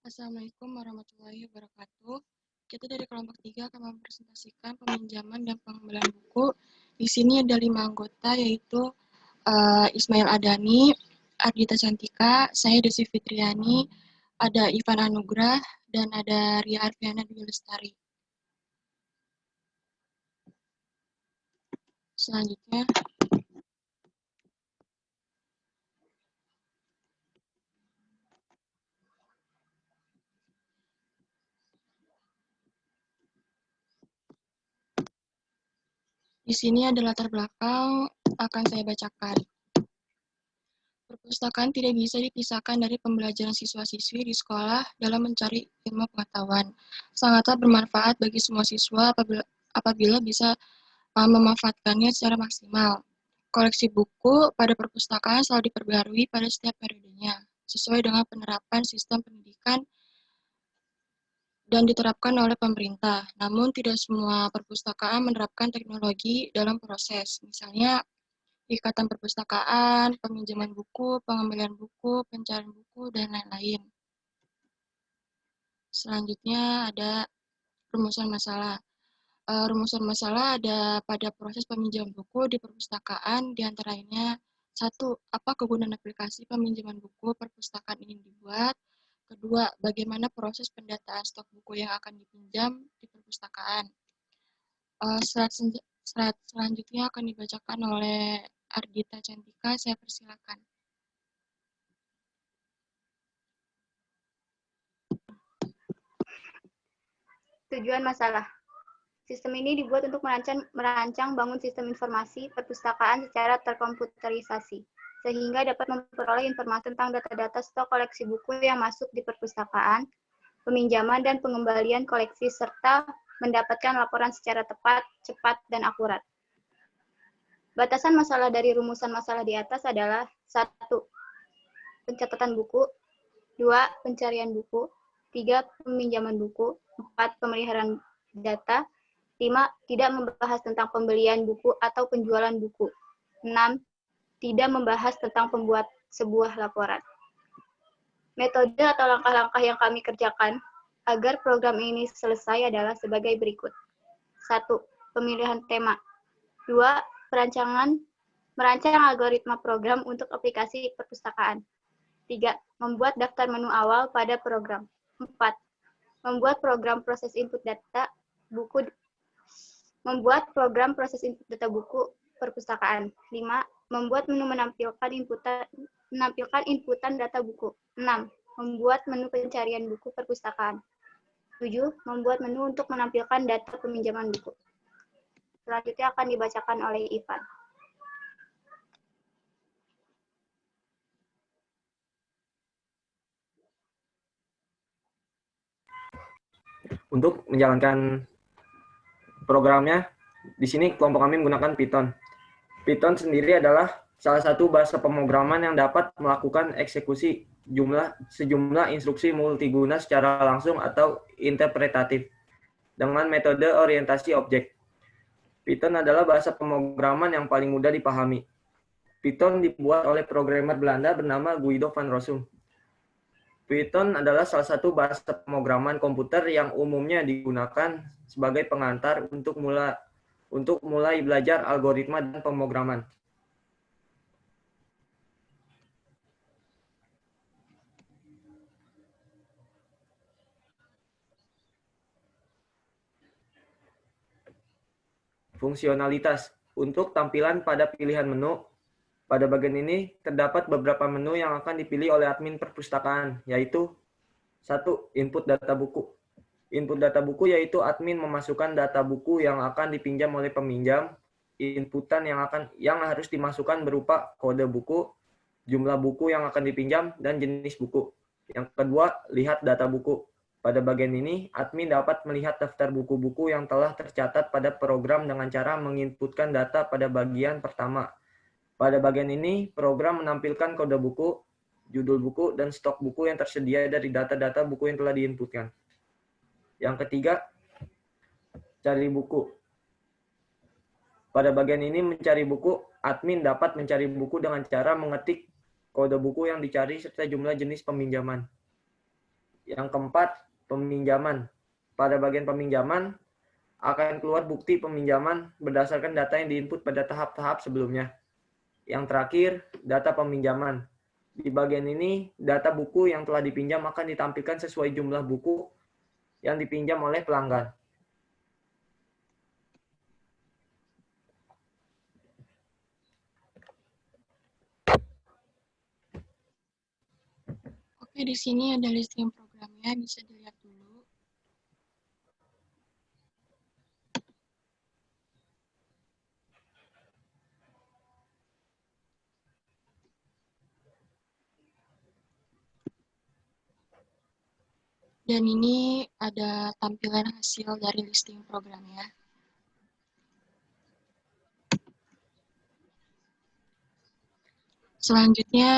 Assalamualaikum warahmatullahi wabarakatuh. Kita dari kelompok 3 akan mempresentasikan peminjaman dan pengembalian buku. Di sini ada 5 anggota, yaitu Ismail Adani, Ardita Cantika, saya Desi Fitriani, ada Ivan Anugrah, dan ada Ria Arfiana Dwi Lestari. Selanjutnya, di sini ada latar belakang akan saya bacakan. Perpustakaan tidak bisa dipisahkan dari pembelajaran siswa-siswi di sekolah dalam mencari ilmu pengetahuan. Sangatlah bermanfaat bagi semua siswa apabila bisa memanfaatkannya secara maksimal. Koleksi buku pada perpustakaan selalu diperbarui pada setiap periodenya, sesuai dengan penerapan sistem pendidikan dan diterapkan oleh pemerintah. Namun, tidak semua perpustakaan menerapkan teknologi dalam proses. Misalnya, ikatan perpustakaan, peminjaman buku, pengembalian buku, pencarian buku, dan lain-lain. Selanjutnya ada rumusan masalah. Rumusan masalah ada pada proses peminjaman buku di perpustakaan, diantaranya 1. Apa kegunaan aplikasi peminjaman buku perpustakaan ini dibuat? Kedua, bagaimana proses pendataan stok buku yang akan dipinjam di perpustakaan? Slide selanjutnya akan dibacakan oleh Ardita Cantika, saya persilakan. Tujuan masalah. Sistem ini dibuat untuk merancang bangun sistem informasi perpustakaan secara terkomputerisasi, sehingga dapat memperoleh informasi tentang data-data stok koleksi buku yang masuk di perpustakaan, peminjaman dan pengembalian koleksi, serta mendapatkan laporan secara tepat, cepat, dan akurat. Batasan masalah dari rumusan masalah di atas adalah 1. Pencatatan buku, 2. Pencarian buku, 3. Peminjaman buku, 4. Pemeliharaan data, 5. Tidak membahas tentang pembelian buku atau penjualan buku. 6. Tidak membahas tentang pembuat sebuah laporan. Metode atau langkah-langkah yang kami kerjakan agar program ini selesai adalah sebagai berikut. 1. Pemilihan tema. 2. Merancang algoritma program untuk aplikasi perpustakaan. 3. Membuat daftar menu awal pada program. 4. Membuat program proses input data buku perpustakaan. 5. Membuat menu menampilkan inputan data buku. 6. Membuat menu pencarian buku perpustakaan. 7. Membuat menu untuk menampilkan data peminjaman buku. Selanjutnya akan dibacakan oleh Ivan. Untuk menjalankan programnya, di sini kelompok kami menggunakan Python. Python sendiri adalah salah satu bahasa pemrograman yang dapat melakukan eksekusi sejumlah instruksi multiguna secara langsung atau interpretatif dengan metode orientasi objek. Python adalah bahasa pemrograman yang paling mudah dipahami. Python dibuat oleh programmer Belanda bernama Guido van Rossum. Python adalah salah satu bahasa pemrograman komputer yang umumnya digunakan sebagai pengantar untuk mulai belajar algoritma dan pemrograman. Fungsionalitas. Untuk tampilan pada pilihan menu, pada bagian ini terdapat beberapa menu yang akan dipilih oleh admin perpustakaan, yaitu 1. Input data buku. Input data buku yaitu admin memasukkan data buku yang akan dipinjam oleh peminjam. Inputan yang harus dimasukkan berupa kode buku, jumlah buku yang akan dipinjam, dan jenis buku. Yang kedua, lihat data buku. Pada bagian ini, admin dapat melihat daftar buku-buku yang telah tercatat pada program dengan cara menginputkan data pada bagian pertama. Pada bagian ini, program menampilkan kode buku, judul buku, dan stok buku yang tersedia dari data-data buku yang telah diinputkan. Yang ketiga, cari buku. Pada bagian ini mencari buku, admin dapat mencari buku dengan cara mengetik kode buku yang dicari serta jumlah jenis peminjaman. Yang keempat, peminjaman. Pada bagian peminjaman, akan keluar bukti peminjaman berdasarkan data yang diinput pada tahap-tahap sebelumnya. Yang terakhir, data peminjaman. Di bagian ini, data buku yang telah dipinjam akan ditampilkan sesuai jumlah buku yang dipinjam oleh pelanggan. Oke, di sini ada listing programnya, bisa dilihat dulu. Dan ini ada tampilan hasil dari listing programnya. Selanjutnya,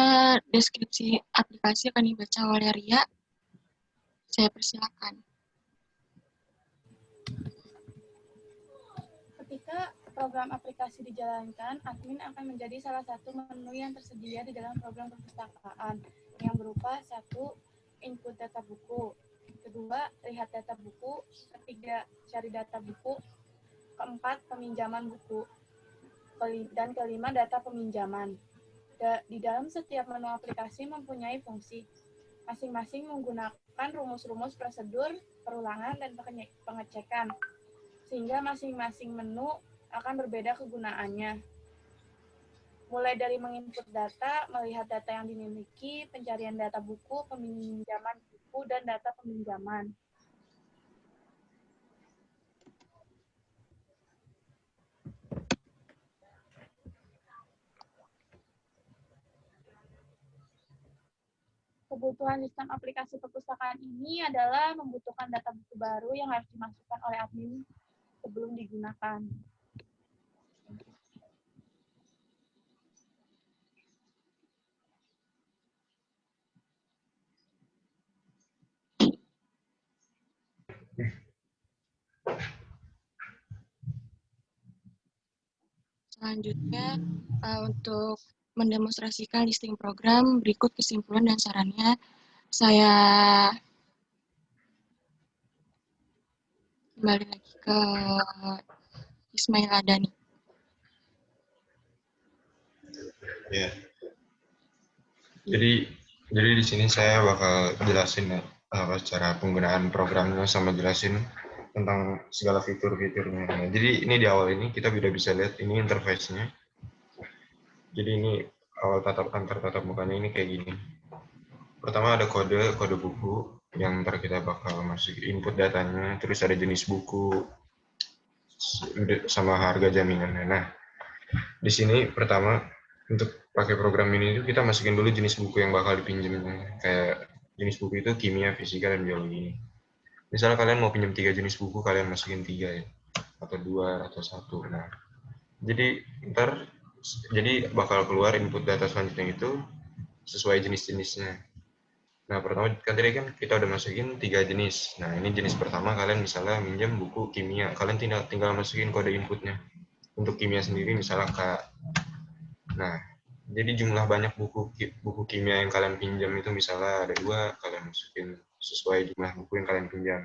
deskripsi aplikasi akan dibaca oleh Ria. Saya persilakan. Ketika program aplikasi dijalankan, admin akan menjadi salah satu menu yang tersedia di dalam program perpustakaan yang berupa 1. Input data buku, 2. Lihat data buku, 3. Cari data buku, 4. Peminjaman buku, dan 5. Data peminjaman. Di dalam setiap menu aplikasi mempunyai fungsi. Masing-masing menggunakan rumus-rumus prosedur, perulangan, dan pengecekan. Sehingga masing-masing menu akan berbeda kegunaannya. Mulai dari menginput data, melihat data yang dimiliki, pencarian data buku, peminjaman buku, dan data peminjaman. Kebutuhan sistem aplikasi perpustakaan ini adalah membutuhkan data buku baru yang harus dimasukkan oleh admin sebelum digunakan. Selanjutnya, untuk mendemonstrasikan listing program, berikut kesimpulan dan sarannya. Saya kembali lagi ke Ismail Adani. Ya. Jadi di sini saya bakal jelasin cara penggunaan programnya sama jelasin tentang segala fitur-fiturnya. Nah, jadi ini di awal ini kita bisa lihat ini interface-nya. Jadi ini awal antar tatap mukanya ini kayak gini. Pertama ada kode buku yang ntar kita bakal masuk input datanya, terus ada jenis buku sama harga jaminannya. Nah, di sini pertama untuk pakai program ini kita masukin dulu jenis buku yang bakal dipinjam. Kayak jenis buku itu kimia, fisika, dan biologi. Misalnya kalian mau pinjam 3 jenis buku, kalian masukin 3 ya, atau 2 atau 1. Nah, jadi ntar bakal keluar input data selanjutnya itu sesuai jenis-jenisnya. Nah, pertama kan tadi kan kita udah masukin 3 jenis. Nah, ini jenis pertama kalian misalnya minjem buku kimia, kalian tinggal masukin kode inputnya. Untuk kimia sendiri misalnya K. Nah, jadi jumlah banyak buku kimia yang kalian pinjam itu misalnya ada 2, kalian masukin sesuai jumlah buku yang kalian pinjam.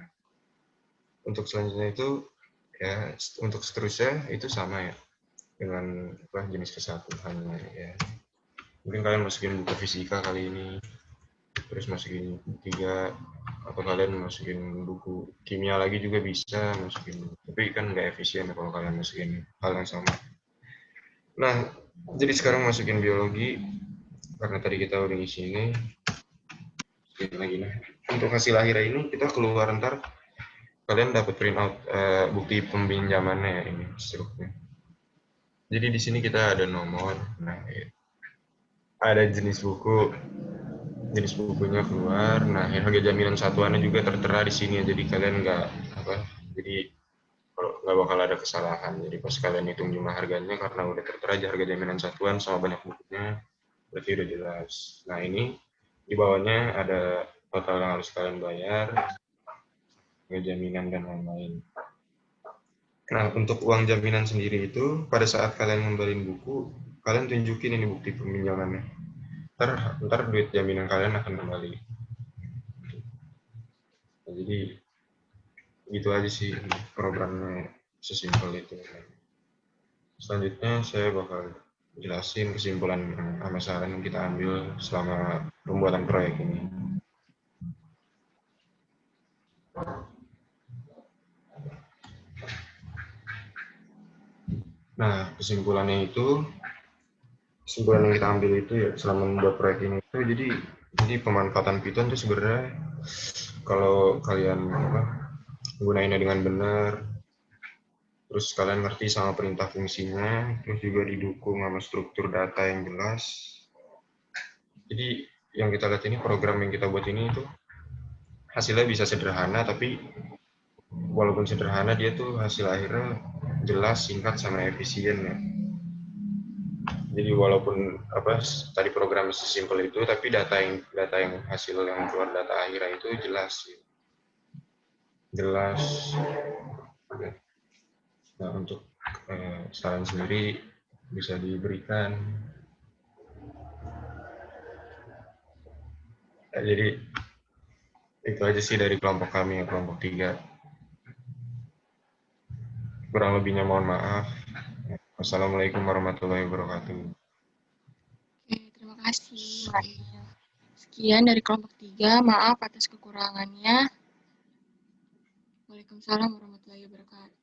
Untuk selanjutnya itu ya untuk seterusnya itu sama ya dengan jenis kesatuannya ya. Mungkin kalian masukin buku fisika kali ini, terus masukin 3, atau kalian masukin buku kimia lagi juga bisa masukin, tapi kan nggak efisien ya kalau kalian masukin hal yang sama. Nah, jadi sekarang masukin biologi karena tadi kita udah ngisi ini lagi. Nah, untuk hasil akhir ini kita keluar ntar kalian dapat print out bukti peminjamannya ya, ini struknya. Jadi di sini kita ada nomor, nah ada jenis bukunya keluar. Nah, harga jaminan satuannya juga tertera di sini. Jadi kalian jadi kalau nggak bakal ada kesalahan. Jadi pas kalian hitung jumlah harganya karena udah tertera harga jaminan satuan sama banyak bukunya, berarti udah jelas. Nah, ini di bawahnya ada total yang harus kalian bayar, harga jaminan dan lain-lain. Nah, untuk uang jaminan sendiri itu pada saat kalian ngembalin buku, kalian tunjukin ini bukti peminjamannya. Ntar duit jaminan kalian akan kembali. Jadi gitu aja sih programnya, sesimpel itu. Selanjutnya saya bakal jelasin kesimpulan sama saran yang kita ambil selama pembuatan proyek ini. Nah, kesimpulan yang kita ambil itu ya selama membuat proyek ini itu, jadi pemanfaatan Python itu sebenarnya kalau kalian menggunakannya dengan benar, terus kalian ngerti sama perintah fungsinya, terus juga didukung sama struktur data yang jelas. Jadi yang kita lihat ini, program yang kita buat ini itu hasilnya bisa sederhana, tapi walaupun sederhana dia tuh hasil akhirnya jelas, singkat, sama efisien ya. Jadi walaupun tadi program sesimpel itu, tapi data yang hasil yang keluar data akhirnya itu jelas. Nah, untuk saran sendiri bisa diberikan. Jadi itu aja sih dari kelompok kami, kelompok 3. Kurang lebihnya mohon maaf. Wassalamualaikum warahmatullahi wabarakatuh. Oke, terima kasih. Sekian dari kelompok 3, maaf atas kekurangannya. Waalaikumsalam warahmatullahi wabarakatuh.